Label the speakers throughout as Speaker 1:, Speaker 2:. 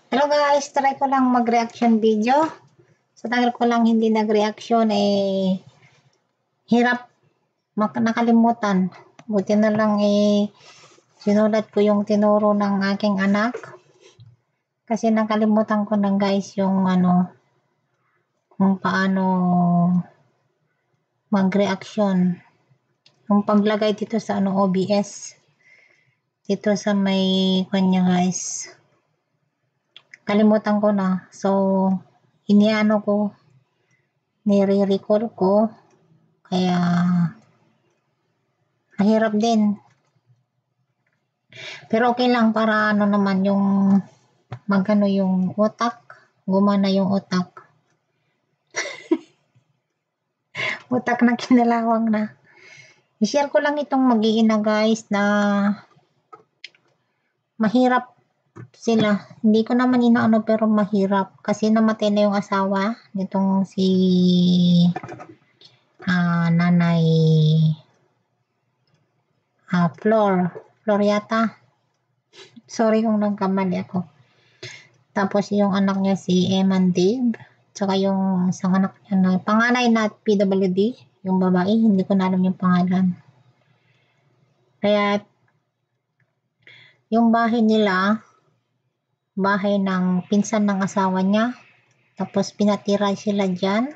Speaker 1: Hello guys, try ko lang mag-reaction video. Sa tagal ko lang hindi nag-reaction hirap nakalimutan. Buti na lang sinulat ko yung tinuro ng aking anak. Kasi nakalimutan ko na guys yung kung paano mag-reaction. Yung paglagay dito sa OBS. Dito sa may kanya guys. Kalimutan ko na. So, nire-recall ko. Kaya, mahirap din. Pero okay lang para naman yung yung utak. Gumana yung utak. Utak na kinalawang na. I-share ko lang itong mag-iina guys na mahirap sila. Hindi ko naman inaano pero mahirap. Kasi namatay na yung asawa nitong si nanay Flor yata. Sorry kung nagkamali ako. Tapos yung anak niya si Eman Dave. Tsaka yung isang anak niya na panganay na PWD. Yung babae. Hindi ko na alam yung pangalan. Kaya yung bahay nila, bahay ng pinsan ng asawa niya. Tapos pinatira sila dyan.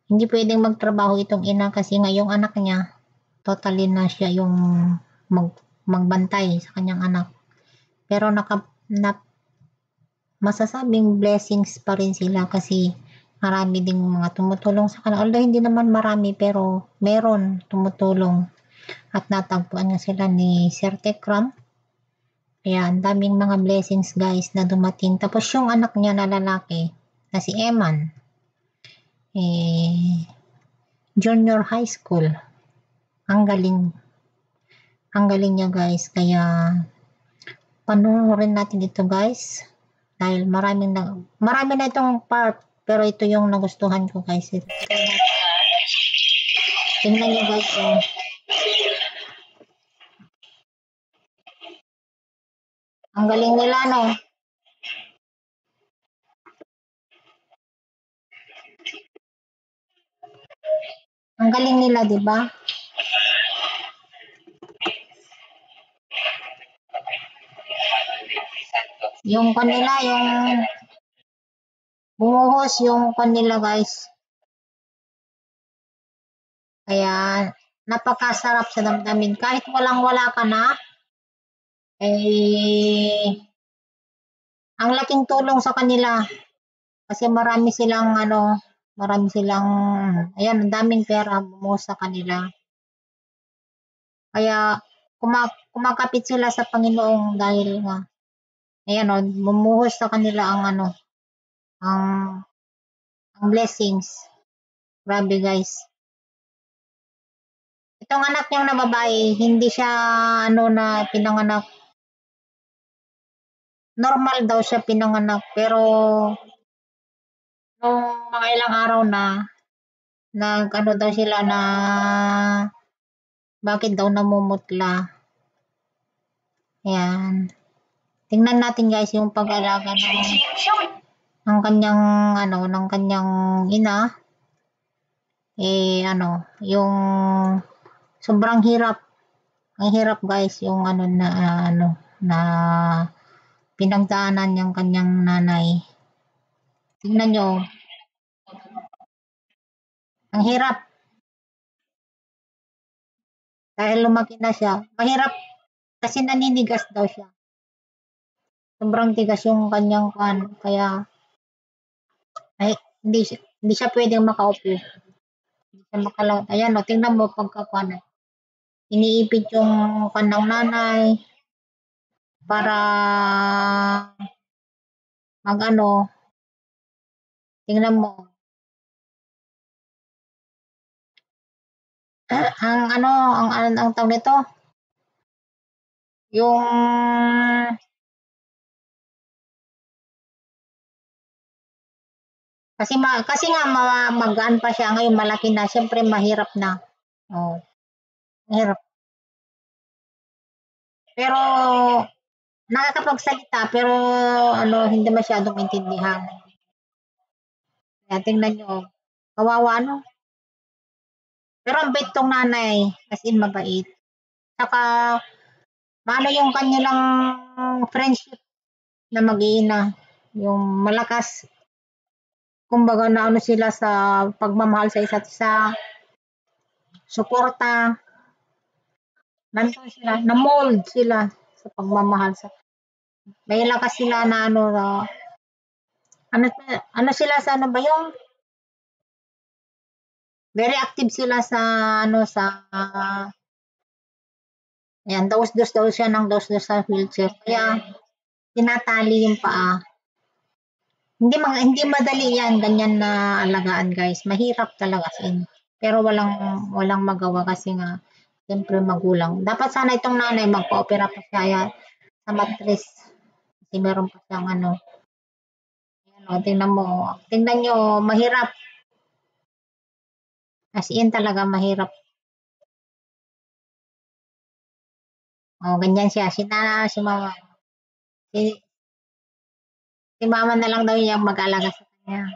Speaker 1: Hindi pwedeng magtrabaho itong ina kasi ngayong anak niya, totally na siya yung magbantay sa kanyang anak. Pero masasabing blessings pa rin sila kasi marami ding mga tumutulong sa kanila. Although hindi naman marami pero meron tumutulong. At natagpuan nga sila ni Sir Tekram. Kaya ang daming mga blessings guys na dumating. Tapos yung anak niya na lalaki na si Eman, junior high school. Ang galing niya guys. Kaya panoorin natin dito guys. Dahil marami na itong part. Pero ito yung nagustuhan ko guys. Tingnan niyo guys. Ang galing nila no. Ang galing nila, di ba? Yung kanila, yung bumuhos yung kanila guys. Kaya napakasarap sa damdamin. Kahit walang-wala ka na, ang laking tulong sa kanila. Kasi marami silang ayan, ang daming pera bumuhos sa kanila. Kaya kumakapit sila sa Panginoon dahil nga, ayan bumuhos sa kanila ang blessings. Grabe guys. Itong anak niyang na babae, hindi siya na pinanganak. Normal daw siya pinanganak pero nung mga ilang araw na daw sila na bakit daw namumutla. Ayan. Tingnan natin guys yung pag-alaga ng kanyang ng kanyang ina. Yung sobrang hirap. Ang hirap guys yung na pinagdaanan yung kanyang nanay. Tingnan nyo. Ang hirap. Dahil lumaki na siya. Mahirap kasi naninigas daw siya. Sobrang tigas yung kanyang kaya hindi siya pwedeng makaupo. Hindi siya makalaw. Ayan tingnan mo pagkakuan. Iniipit yung kanang nanay para tingnan mo. Ang tawag nito, yung kasi nga magaan pa siya ngayon, malaki na, siyempre mahirap na. Mahirap. Pero nakakapagsalita pero ano, hindi masyadong maintindihan. Kaya tingnan nyo, kawawa ano. Pero ang bait tong nanay, as in mabait. Saka, maano yung kanilang friendship na mag-iina. Yung malakas, kumbaga na ano sila sa pagmamahal sa isa't isa, suporta, nandun sila, na-mold sila sa pagmamahal sa may lakas sila na ano, ano, ano sila sa ano ba yung very active sila sa ano sa ayan, dos-dos daw siya ng dos-dos sa wheelchair. Kaya tinatali yung paa. Hindi madali yan, ganyan na alagaan guys. Mahirap talaga sin. Pero walang magawa kasi nga siyempre magulang. Dapat sana itong nanay magpa-opera pa siya sa mattress. Kasi meron pa siyang ano. Ayan, o, tingnan mo. Tingnan nyo, mahirap. As in talaga mahirap. O, ganyan siya. Si mama. Si, si mama na lang daw yung mag-alaga sa kanya.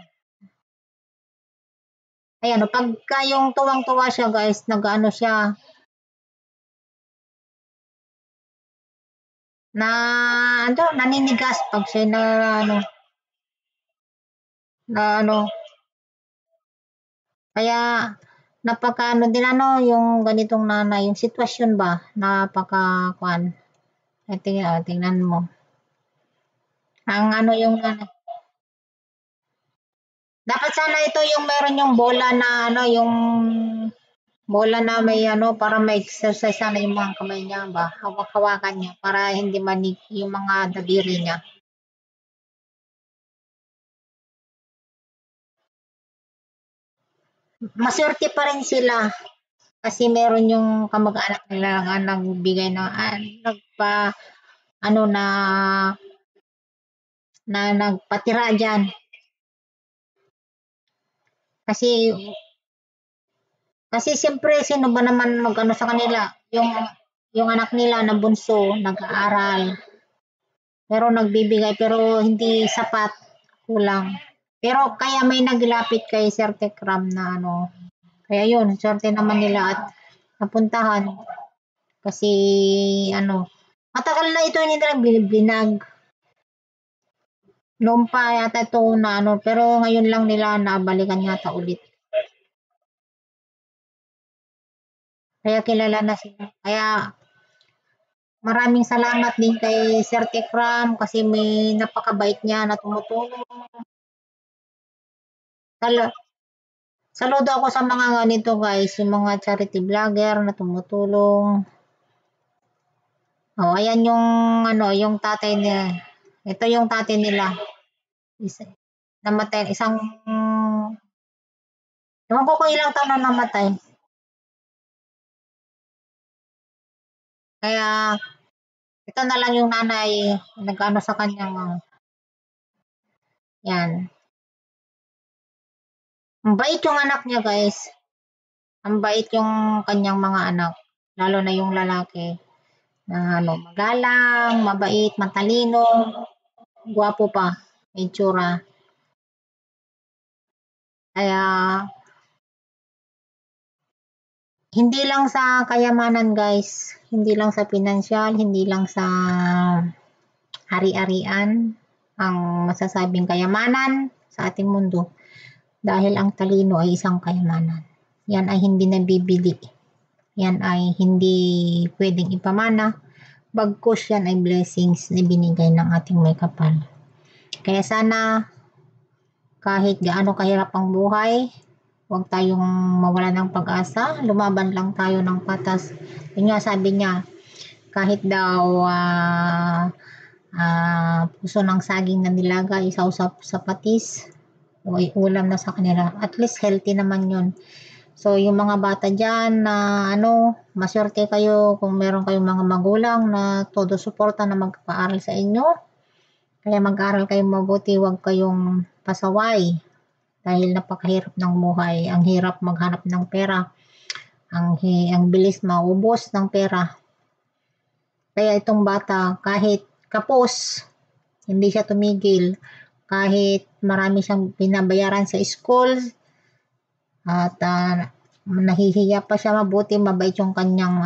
Speaker 1: Ayan, o, pagka yung tuwang-tuwa siya guys, nag-ano siya, na ano, naninigas pag siya na ano, kaya napaka-ano din ano, yung ganitong nanay, yung sitwasyon ba, napaka-kuan. Tingnan mo. Ang ano yung nanay. Dapat sana ito yung meron yung bola na ano, yung bola na may ano, para may exercise sana yung mga kamay niya ba, hawak-hawakan niya para hindi manig yung mga daliri niya. Maswerte pa rin sila kasi meron yung kamag-anak nila nga nagbigay ng nagpa ano na nagpatira diyan. Kasi kasi siyempre sino ba naman mag-ano sa kanila? Yung anak nila na bunso nag-aaral. Pero nagbibigay pero hindi sapat, kulang. Pero kaya may naglapit kay Sir Tekram na ano. Kaya yun, swerte naman nila at napuntahan kasi ano, matagal na ito hindi nila binag. Noon pa yata ito na ano, pero ngayon lang nila nabalikan yata ulit. Kaya kilala na sila. Kaya maraming salamat din kay Sir Tekram kasi may napakabait niya na tumutulong. Sal- Saludo ako sa mga ganito guys, yung mga charity vlogger na tumutulong. Oh, ayan yung ano, yung tatay niya. Ito yung tatay nila. Isa, namatay, isang, ewan ko kung ilang taon na namatay. Kaya, ito na lang yung nanay, nag-ano sa kanyang, yan. Ang bait yung anak niya guys. Ang bait yung kanyang mga anak. Lalo na yung lalaki. Na ano, magalang, mabait, matalino, gwapo pa, may tsura. Kaya, hindi lang sa kayamanan guys, hindi lang sa pinansyal, hindi lang sa hari-arian ang masasabing kayamanan sa ating mundo dahil ang talino ay isang kayamanan. Yan ay hindi nabibili. Yan ay hindi pwedeng ipamana. Bagkus yan ay blessings na binigay ng ating may kapal. Kaya sana kahit gaano kahirap ang buhay, huwag tayong mawala ng pag-asa. Lumaban lang tayo ng patas. Yun nga sabi niya, kahit daw puso ng saging na nilaga, isaw-saw sa patis, o ulam na sa kanila. At least healthy naman yun. So, yung mga bata dyan na ano, maswerte kayo kung meron kayong mga magulang na todo suporta na magpaaral sa inyo. Kaya mag-aral kayong mabuti, huwag kayong pasaway dahil napakahirap ng buhay. Ang hirap maghanap ng pera. Ang bilis maubos ng pera. Kaya itong bata, kahit kapos. Hindi siya tumigil. Kahit marami siyang binabayaran sa school at nahihiya pa siya, mabuti mabait yung kanyang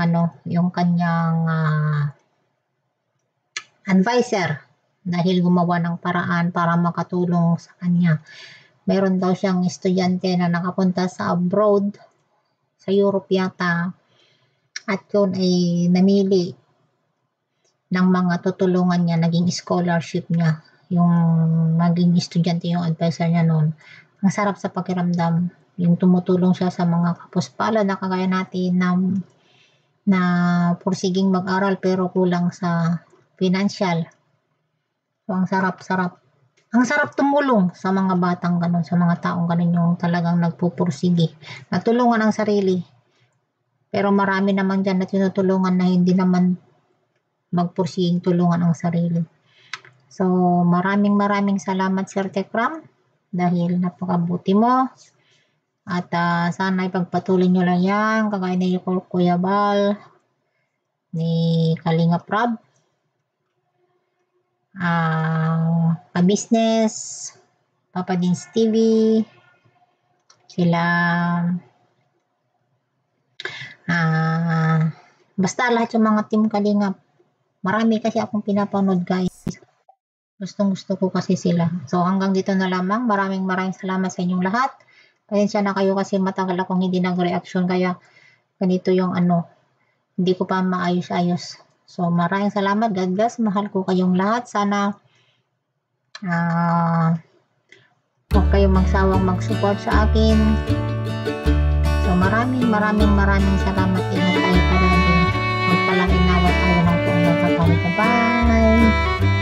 Speaker 1: advisor dahil gumawa ng paraan para makatulong sa kanya. Meron daw siyang estudyante na nakapunta sa abroad, sa Europe yata, at yun ay namili ng mga tutulungan niya, naging scholarship niya, yung maging estudyante yung advisor niya noon. Ang sarap sa pakiramdam, yung tumutulong siya sa mga kapuspalad na kagaya natin na pursiging mag-aral pero kulang sa financial. So, ang sarap-sarap. Ang sarap tumulong sa mga batang ganun, sa mga taong ganun yung talagang nagpupursigi. Natulungan ang sarili. Pero marami naman dyan na tinutulungan na hindi naman magpursiging tulungan ang sarili. So, maraming salamat Sir Tekram dahil napakabuti mo. At sana ipagpatuloy nyo lang yan, kagaya ni Kuya Bal, ni Kalinga Prab, ka-business, Papa Dins TV, sila, basta lahat yung mga team Kalingap. Marami kasi akong pinapanood guys. Gustong-gusto ko kasi sila. So hanggang dito na lamang. Maraming salamat sa inyong lahat. Pasensya na kayo kasi matagal akong hindi nag-reaction kaya ganito yung hindi ko pa maayos-ayos. So maraming salamat. God bless. Mahal ko kayong lahat. Sana huwag kayong magsawang mag-support sa akin. So maraming salamat. Ingat tayo palagi. Magpalang inawa tayo ng tuong nagkakalit. Bye!